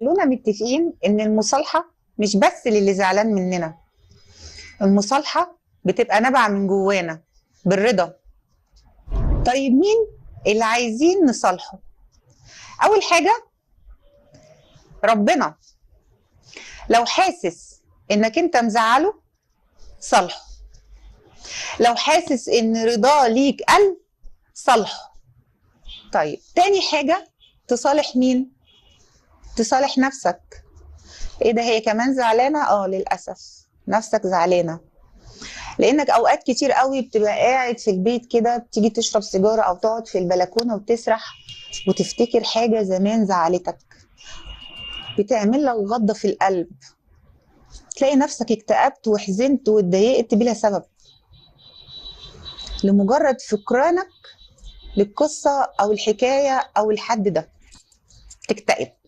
خلونا متفقين ان المصالحه مش بس للي زعلان مننا. المصالحه بتبقى نابعه من جوانا بالرضا. طيب مين اللي عايزين نصالحه؟ اول حاجه ربنا. لو حاسس انك انت مزعله صالحه. لو حاسس ان رضاه ليك قل صالحه. طيب تاني حاجه تصالح مين؟ تصالح نفسك. ايه ده، هي كمان زعلانه؟ للاسف نفسك زعلانه، لانك اوقات كتير قوي بتبقى قاعد في البيت كده، بتيجي تشرب سيجاره او تقعد في البلكونه وتسرح وتفتكر حاجه زمان زعلتك، بتعمل لك غضه في القلب، تلاقي نفسك اكتئبت وحزنت واتضايقت بلا سبب لمجرد فكرانك للقصه او الحكايه او الحد ده تكتئب.